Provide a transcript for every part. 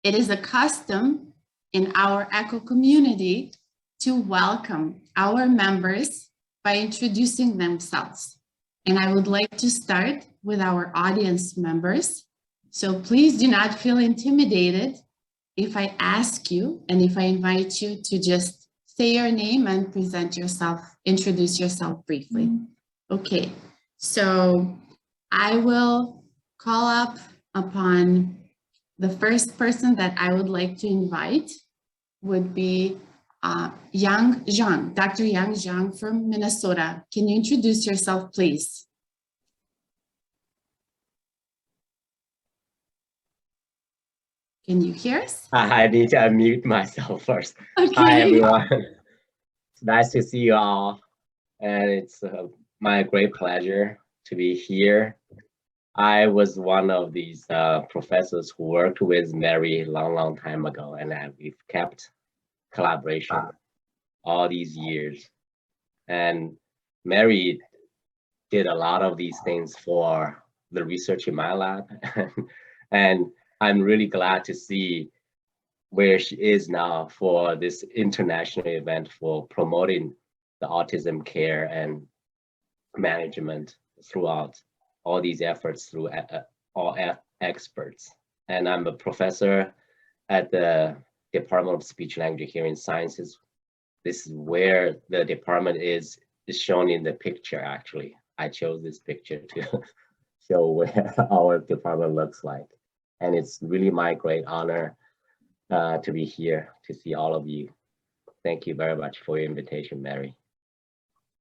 It is a custom in our ECHO community to welcome our members by introducing themselves. And I would like to start with our audience members. So please do not feel intimidated if I ask you and if I invite you to just say your name and present yourself, introduce yourself briefly. Okay, so I will call up upon the first person that I would like to invite would be Yang Zhang, Dr. Yang Zhang from Minnesota. Can you introduce yourself, please? Can you hear us? I need to unmute myself first. Okay. Hi, everyone. It's nice to see you all. And it's my great pleasure to be here. I was one of these professors who worked with Mary long time ago, and we've kept collaboration all these years. And Mary did a lot of these things for the research in my lab. And I'm really glad to see where she is now for this international event for promoting the autism care and management throughout all these efforts through all experts. And I'm a professor at the Department of Speech Language Hearing Sciences. This is where the department is shown in the picture, actually. I chose this picture to show where our department looks like. And it's really my great honor to be here to see all of you. Thank you very much for your invitation, Mary.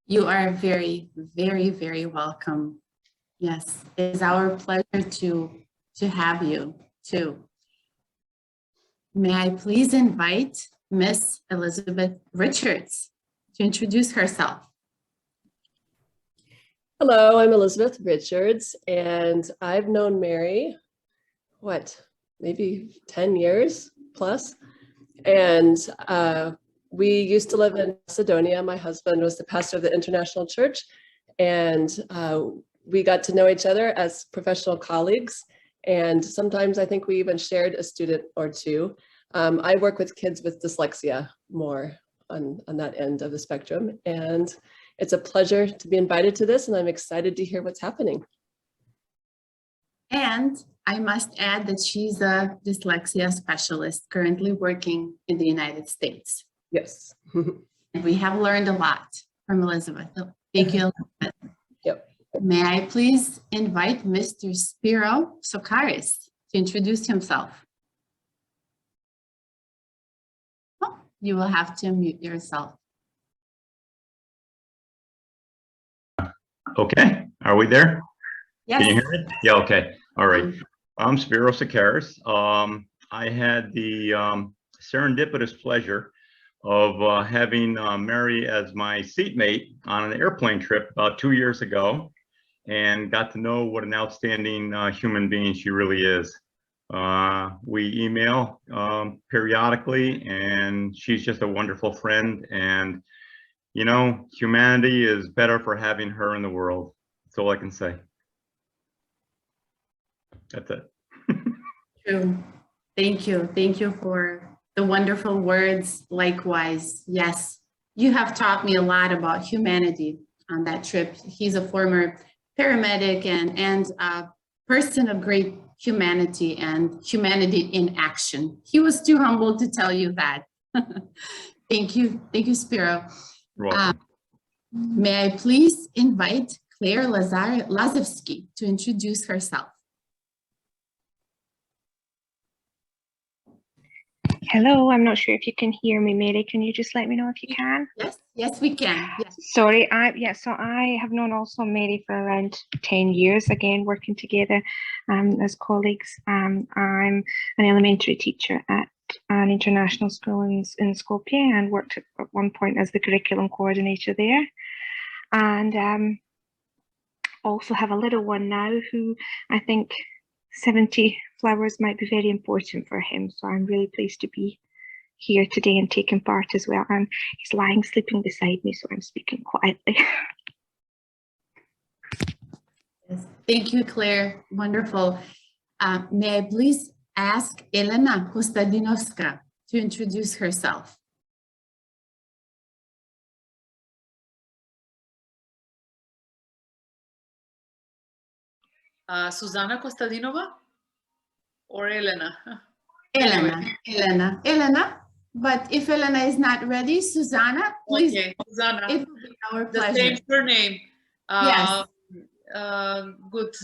You are very, very, very welcome. Yes, it's our pleasure to have you too. May I please invite Miss Elizabeth Richards to introduce herself. Hello, I'm Elizabeth Richards, and I've known Mary, maybe 10 years plus. And we used to live in Macedonia. My husband was the pastor of the International Church, and we got to know each other as professional colleagues. And sometimes I think we even shared a student or two. I work with kids with dyslexia more on that end of the spectrum. And it's a pleasure to be invited to this, and I'm excited to hear what's happening. And I must add that she's a dyslexia specialist currently working in the United States. Yes. And we have learned a lot from Elizabeth. Thank you, Elizabeth. Yep. May I please invite Mr. Spiro Sokaris to introduce himself. Oh, you will have to unmute yourself. Okay, are we there? Yes. Can you hear me? Yeah, okay. All right. I'm Spiro Sokaris. I had the serendipitous pleasure of having Mary as my seatmate on an airplane trip about 2 years ago, and got to know what an outstanding human being she really is. We email periodically, and she's just a wonderful friend. And you know, humanity is better for having her in the world. That's all I can say. That's it. True. Thank you. Thank you for the wonderful words. Likewise. Yes, you have taught me a lot about humanity on that trip. He's a former paramedic and a person of great humanity and humanity in action. He was too humble to tell you that. Thank you. Thank you, Spiro. May I please invite Claire Lazevsky to introduce herself. Hello, I'm not sure if you can hear me, Mary. Can you just let me know if you can? Yes, yes, we can. Yes. Sorry, so I have known also Mary for around 10 years, again, working together as colleagues. I'm an elementary teacher at an international school in Skopje, and worked at one point as the curriculum coordinator there. And also have a little one now who I think 70 flowers might be very important for him. So I'm really pleased to be here today and taking part as well. And he's lying sleeping beside me, so I'm speaking quietly. Yes. Thank you, Claire. Wonderful. May I please ask Elena Kostadinovska to introduce herself. Susanna Kostadinova or Elena? Elena. But if Elena is not ready, Susanna, please. Okay, Susanna. It will be our The pleasure. same surname. Yes. Good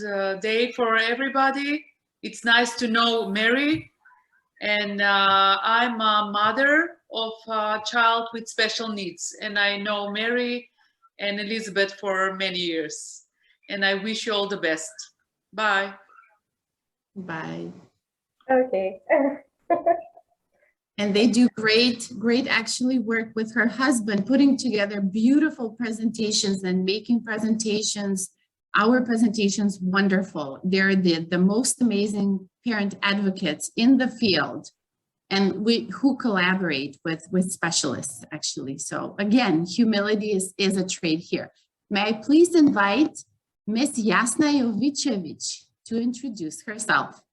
day for everybody. It's nice to know Mary. And I'm a mother of a child with special needs. And I know Mary and Elizabeth for many years. And I wish you all the best. Bye. Bye. Okay. And they do great actually work with her husband, putting together beautiful presentations and making presentations, our presentations, wonderful. They're the most amazing parent advocates in the field, and who collaborate with specialists actually. So again, humility is a trait here. May I please invite Miss Jasna Jovicevic to introduce herself.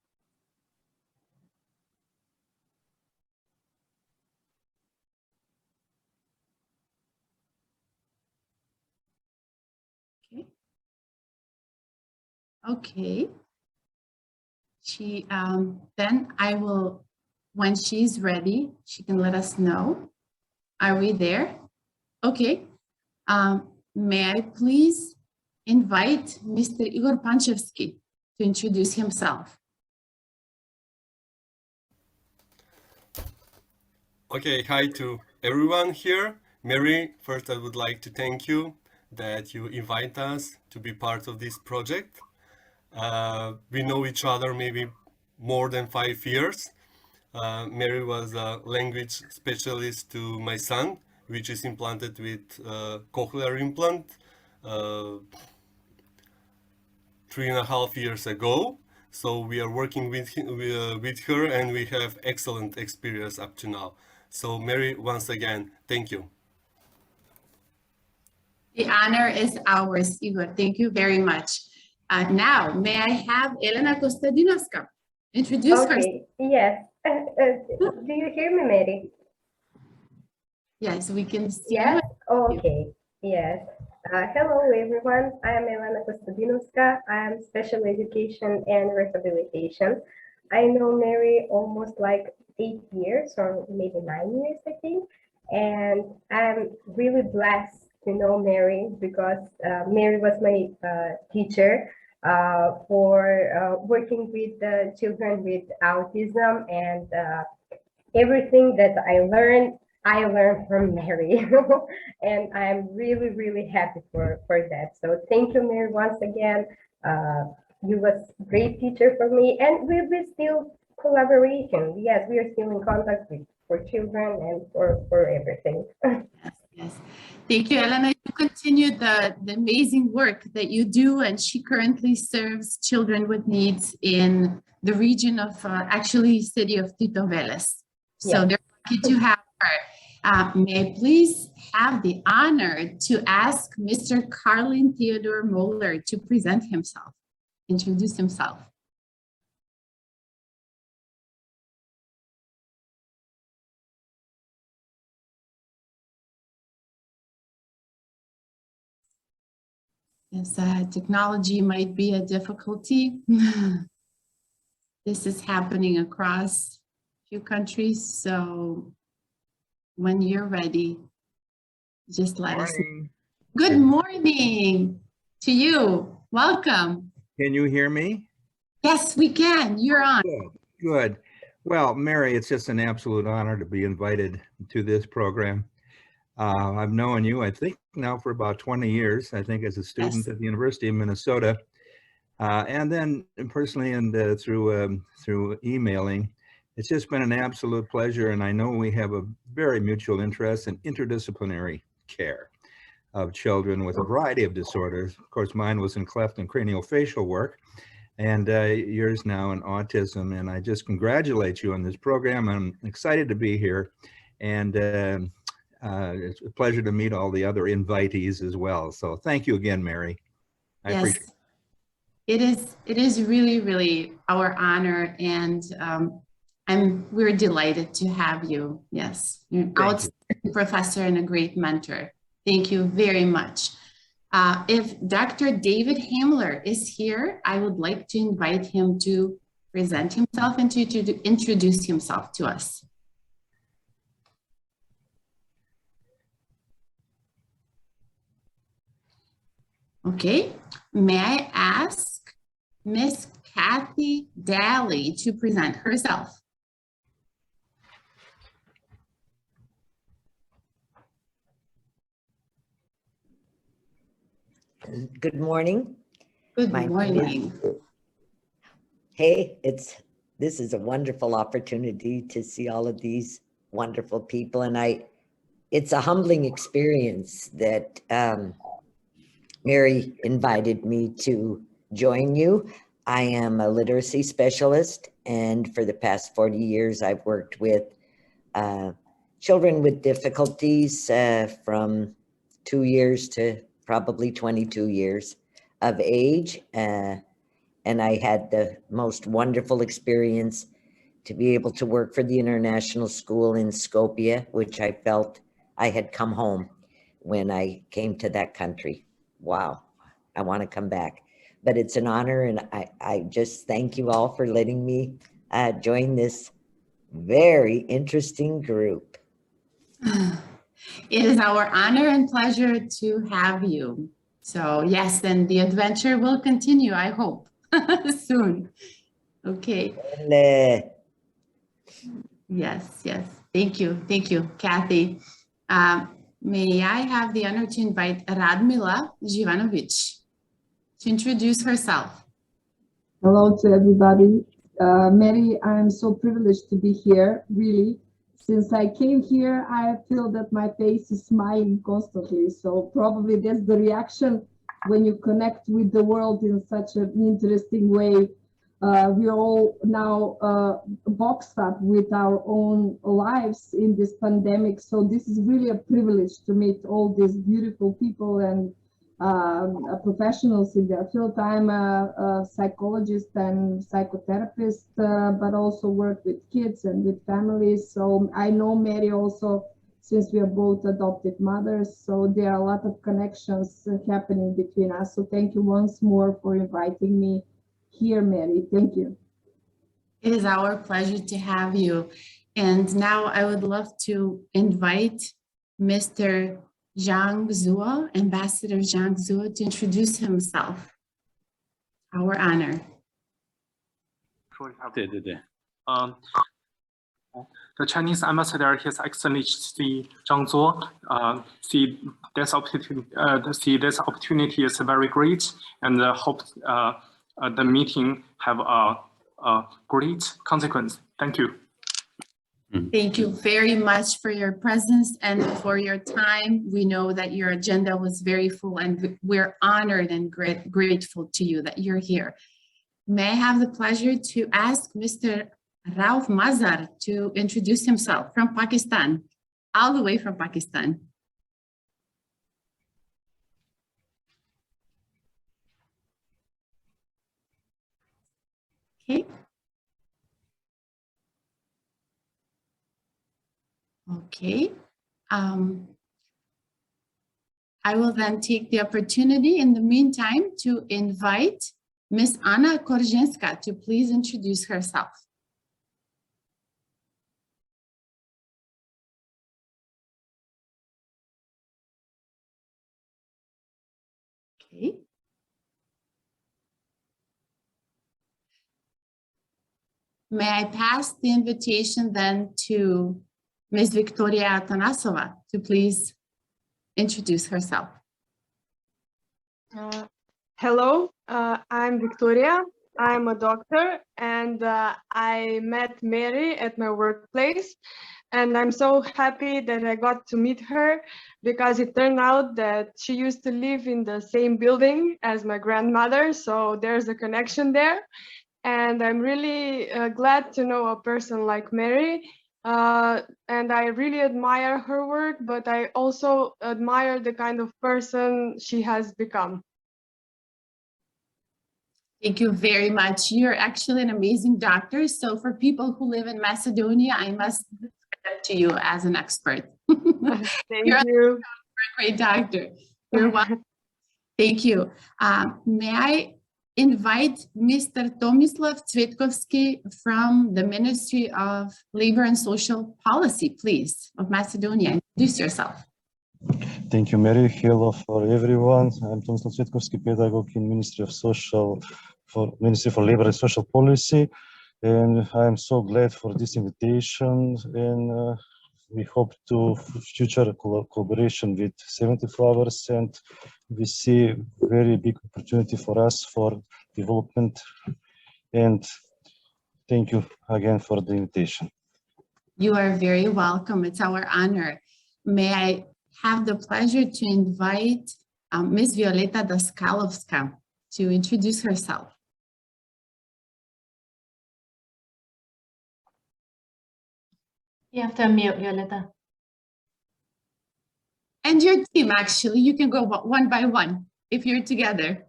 Okay. She then I will, when she's ready, she can let us know. Are we there? Okay. May I please invite Mr. Igor Panchevsky to introduce himself. Okay, hi to everyone here. Mary, first I would like to thank you that you invite us to be part of this project. We know each other maybe more than 5 years. Mary was a language specialist to my son, which is implanted with cochlear implant 3.5 years ago. So we are working with her, and we have excellent experience up to now. So Mary, once again, thank you. The honor is ours, Igor. Thank you very much. Now, may I have Elena Kostadinovska introduce herself? Okay, yes. Do you hear me, Mary? Yes, we can see Yes, you. okay, yes. Hello, everyone. I am Elena Kostadinovska. I am special education and rehabilitation. I know Mary almost like 8 years or maybe 9 years, I think. And I'm really blessed to know Mary because Mary was my teacher for working with children with autism, and everything that I learned from Mary. And I'm really, really happy for that. So thank you, Mary, once again. You was great teacher for me, and we're still collaboration. Yes, we are still in contact with for children and for everything. Yes. Thank you, Elena. You continue the amazing work that you do, and she currently serves children with needs in the region of actually city of Titoveles. So Yes. they're lucky to have her. May I please have the honor to ask Mr. Karlin Theodore Moeller to present himself, introduce himself. Yes, technology might be a difficulty. This is happening across a few countries, so when you're ready, just let us know. Good morning to you. Welcome. Can you hear me? Yes, we can. You're on. Good. Well, Mary, it's just an absolute honor to be invited to this program. I've known you, I think, now for about 20 years, I think, as a student Yes. at the University of Minnesota. And then personally and through emailing. It's just been an absolute pleasure. And I know we have a very mutual interest in interdisciplinary care of children with a variety of disorders. Of course, mine was in cleft and craniofacial work, and yours now in autism. And I just congratulate you on this program. I'm excited to be here. And it's a pleasure to meet all the other invitees as well. So thank you again, Mary. I appreciate it. It is really, really our honor, and we're delighted to have you. Yes, you're an outstanding professor and a great mentor. Thank you very much. If Dr. David Hamler is here, I would like to invite him to present himself and to introduce himself to us. Okay, may I ask Miss Kathy Daly to present herself? Good morning. Good morning. Hey, this is a wonderful opportunity to see all of these wonderful people, and it's a humbling experience that Mary invited me to join you. I am a literacy specialist, and for the past 40 years, I've worked with children with difficulties from 2 years to probably 22 years of age. And I had the most wonderful experience to be able to work for the International School in Skopje, which I felt I had come home when I came to that country. Wow, I want to come back. But it's an honor, and I just thank you all for letting me join this very interesting group. It is our honor and pleasure to have you. So yes, then the adventure will continue, I hope, soon. Okay. Yes, yes. Thank you, Kathy. May I have the honor to invite Radmila Jivanovic to introduce herself. Hello to everybody. Mary, I'm so privileged to be here, really. Since I came here, I feel that my face is smiling constantly. So probably that's the reaction when you connect with the world in such an interesting way. We're all now boxed up with our own lives in this pandemic. So this is really a privilege to meet all these beautiful people and professionals in their field. I'm a psychologist and psychotherapist, but also work with kids and with families. So I know Mary also, since we are both adopted mothers. So there are a lot of connections happening between us. So thank you once more for inviting me here, Mary. Thank you. It is our pleasure to have you. And now I would love to invite Mr. Zhang Zuo, Ambassador Zhang Zuo, to introduce himself. Our honor. The Chinese ambassador, His Excellency Zhang Zuo, see this opportunity is very great, and hope the meeting have a great consequence. Thank you. Thank you very much for your presence and for your time. We know that your agenda was very full, and we're honored and grateful to you that you're here. May I have the pleasure to ask Mr. Rauf Mazar to introduce himself from Pakistan, all the way from Pakistan. Okay. Okay. I will then take the opportunity in the meantime to invite Ms. Anna Korzinska to please introduce herself. Okay. May I pass the invitation then to Ms. Victoria Atanasova to please introduce herself. Hello, I'm Victoria. I'm a doctor, and I met Mary at my workplace, and I'm so happy that I got to meet her, because it turned out that she used to live in the same building as my grandmother, so there's a connection there. And I'm really glad to know a person like Mary, and I really admire her work, but I also admire the kind of person she has become. Thank you very much. You're actually an amazing doctor. So for people who live in Macedonia, I must describe to you as an expert. Thank you. a great doctor. You're welcome. Thank you. May I invite Mr. Tomislav Cvetkovski from the Ministry of Labor and Social Policy, please, of Macedonia. Introduce yourself. Thank you, Mary. Hello for everyone. I'm Tomislav Cvetkovski, pedagogue in Ministry for Labor and Social Policy, and I'm so glad for this invitation. And we hope to future collaboration with 70 Flowers, and we see very big opportunity for us for development. And thank you again for the invitation. You are very welcome. It's our honor. May I have the pleasure to invite Ms. Violeta Daskalovska to introduce herself. You have to unmute, Violeta. And your team, actually, you can go one by one if you're together.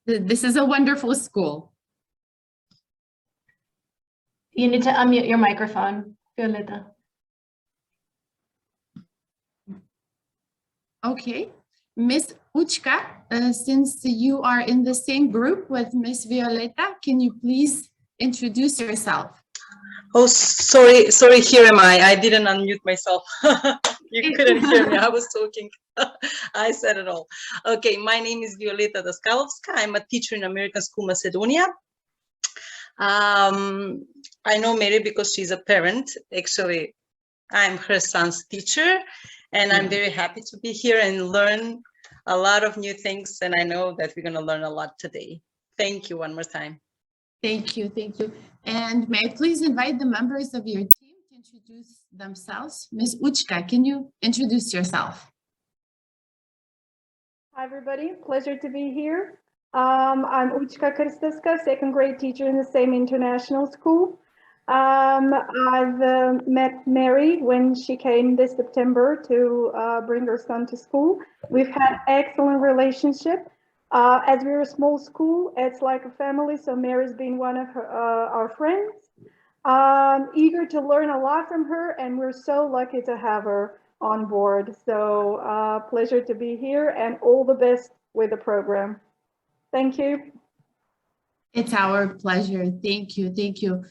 This is a wonderful school. You need to unmute your microphone, Violeta. Okay. Ms. Uchka, since you are in the same group with Ms. Violeta, can you please introduce yourself? Oh, sorry, here am I. I didn't unmute myself. You couldn't hear me. I was talking. I said it all. Okay, my name is Violeta Daskalovska. I'm a teacher in American School Macedonia. I know Mary because she's a parent. Actually, I'm her son's teacher, and I'm very happy to be here and learn a lot of new things. And I know that we're going to learn a lot today. Thank you one more time. Thank you, thank you. And may I please invite the members of your team to introduce themselves? Ms. Uchka, can you introduce yourself? Hi, everybody. Pleasure to be here. I'm Uchka Krstiska, second grade teacher in the same international school. I've met Mary when she came this September to bring her son to school. We've had excellent relationship. As we're a small school, it's like a family, so Mary's been one of our friends. Eager to learn a lot from her, and we're so lucky to have her on board. So pleasure to be here, and all the best with the program. Thank you. It's our pleasure. Thank you, thank you.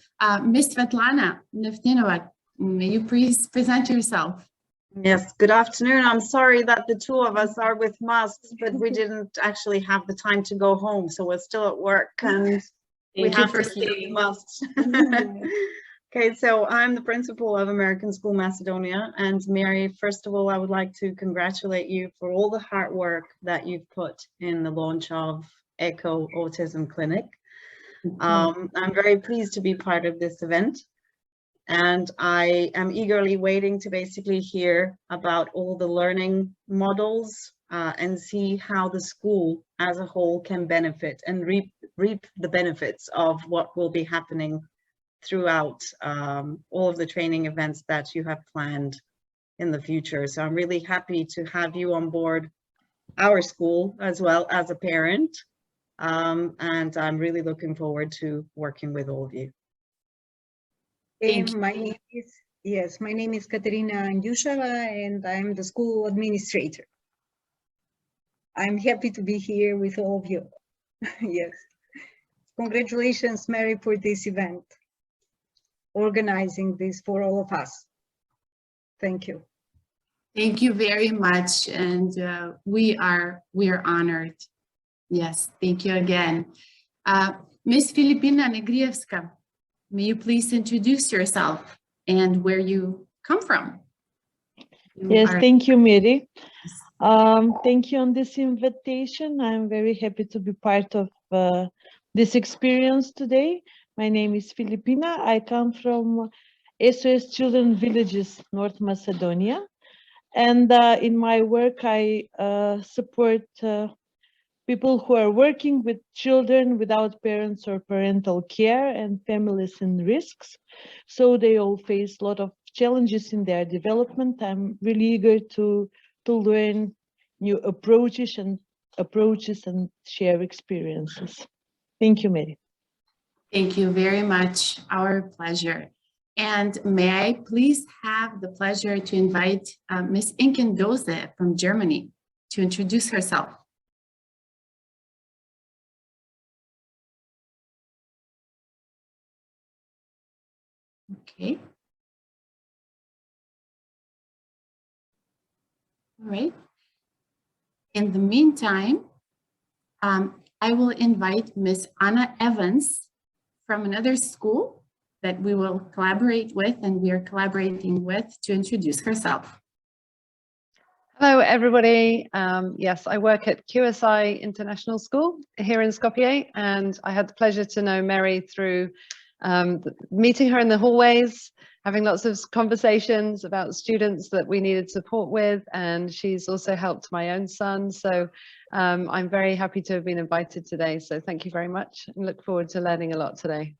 Ms. Svetlana Neftinova, may you please present yourself? Yes, good afternoon. I'm sorry that the two of us are with masks, but we didn't actually have the time to go home. So we're still at work and we have to stay with masks. Okay, so I'm the principal of American School Macedonia. And Mary, first of all, I would like to congratulate you for all the hard work that you've put in the launch of ECHO Autism Clinic. I'm very pleased to be part of this event. And I am eagerly waiting to basically hear about all the learning models and see how the school as a whole can benefit and reap the benefits of what will be happening throughout all of the training events that you have planned in the future. So I'm really happy to have you on board our school as well as a parent. And I'm really looking forward to working with all of you. My name is Katerina Andusheva, and I'm the school administrator. I'm happy to be here with all of you. Yes. Congratulations, Mary, for this event, organizing this for all of us. Thank you. Thank you very much, and we are honored. Yes, thank you again. Ms. Filipina Negrievska, may you please introduce yourself and where you come from? Yes, thank you, Mary. Thank you on this invitation. I'm very happy to be part of this experience today. My name is Filipina. I come from SOS Children Villages, North Macedonia. And in my work, I support people who are working with children without parents or parental care and families in risks. So they all face a lot of challenges in their development. I'm really eager to learn new approaches and approaches and share experiences. Thank you, Mary. Thank you very much. Our pleasure. And may I please have the pleasure to invite Ms. Inken Dose from Germany to introduce herself. Okay. All right. In the meantime, I will invite Ms. Anna Evans from another school that we will collaborate with and we are collaborating with to introduce herself. Hello, everybody. Yes, I work at QSI International School here in Skopje, and I had the pleasure to know Mary through meeting her in the hallways, having lots of conversations about students that we needed support with, and she's also helped my own son. So I'm very happy to have been invited today. So thank you very much and look forward to learning a lot today.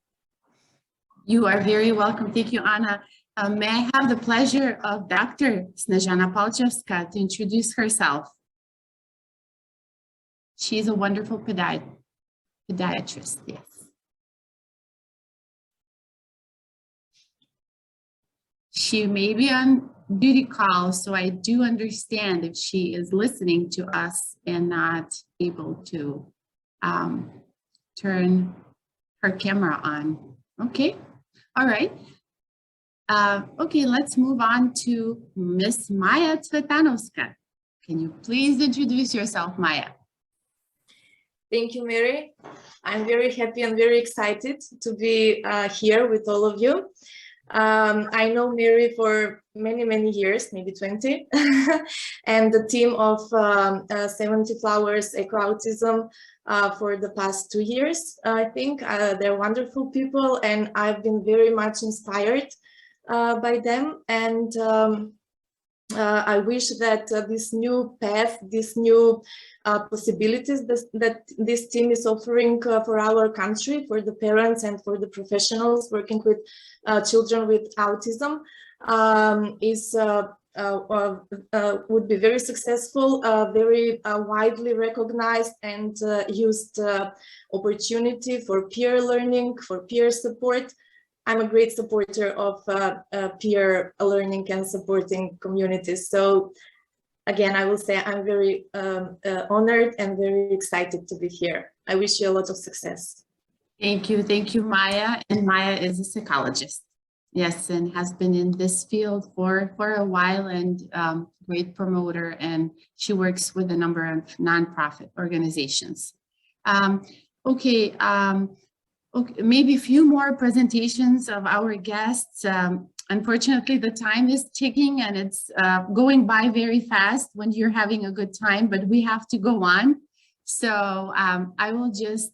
You are very welcome. Thank you, Anna. May I have the pleasure of Dr. Snežana Palčevska to introduce herself. She's a wonderful podiatrist, yes. She may be on duty call, so I do understand if she is listening to us and not able to turn her camera on. Okay, all right. Okay, let's move on to Miss Maya Tsvetanovska. Can you please introduce yourself, Maya? Thank you, Mary. I'm very happy and very excited to be here with all of you. I know Mary for many, many years, maybe 20, and the team of 70 Flowers Eco Autism for the past 2 years. I think they're wonderful people, and I've been very much inspired by them. And I wish that this new path, this new possibilities that this team is offering for our country, for the parents and for the professionals working with children with autism would be very successful, very widely recognized and used opportunity for peer learning, for peer support. I'm a great supporter of peer learning and supporting communities. So again, I will say I'm very honored and very excited to be here. I wish you a lot of success. Thank you, Maya. And Maya is a psychologist, yes, and has been in this field for a while and great promoter, and she works with a number of nonprofit organizations. Okay, maybe a few more presentations of our guests. Unfortunately, the time is ticking and it's going by very fast when you're having a good time, but we have to go on. So I will just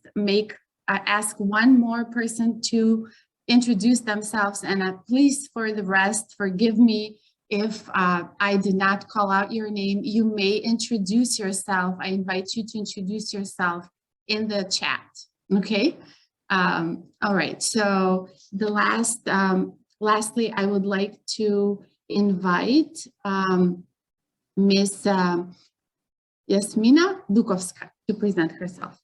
ask one more person to introduce themselves, and please, for the rest, forgive me if I did not call out your name. You may introduce yourself. I invite you to introduce yourself in the chat, okay? All right, so the lastly, I would like to invite Ms. Jasmina Dukovska to present herself.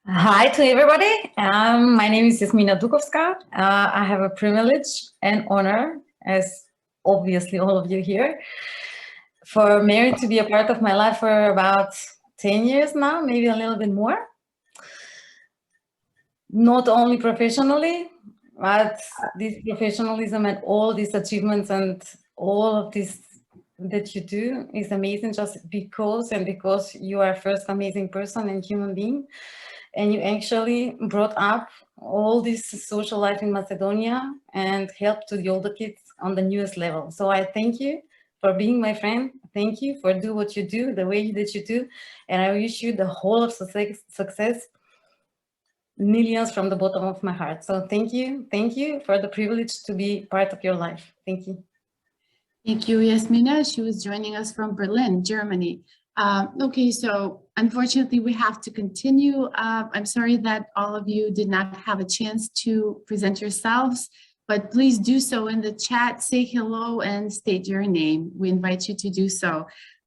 Hi to everybody. My name is Jasmina Dukovska. I have a privilege and honor, as obviously all of you here, for Mary to be a part of my life for about 10 years now, maybe a little bit more. Not only professionally, but this professionalism and all these achievements and all of this that you do is amazing just because you are first amazing person and human being, and you actually brought up all this social life in Macedonia and helped to the older kids on the newest level. So I thank you for being my friend. Thank you for do what you do the way that you do, and I wish you the whole of success, millions from the bottom of my heart. So thank you for the privilege to be part of your life. Thank you. Thank you, Jasmina. She was joining us from Berlin, Germany. Okay, so unfortunately we have to continue. I'm sorry that all of you did not have a chance to present yourselves, but please do so in the chat, say hello and state your name. We invite you to do so.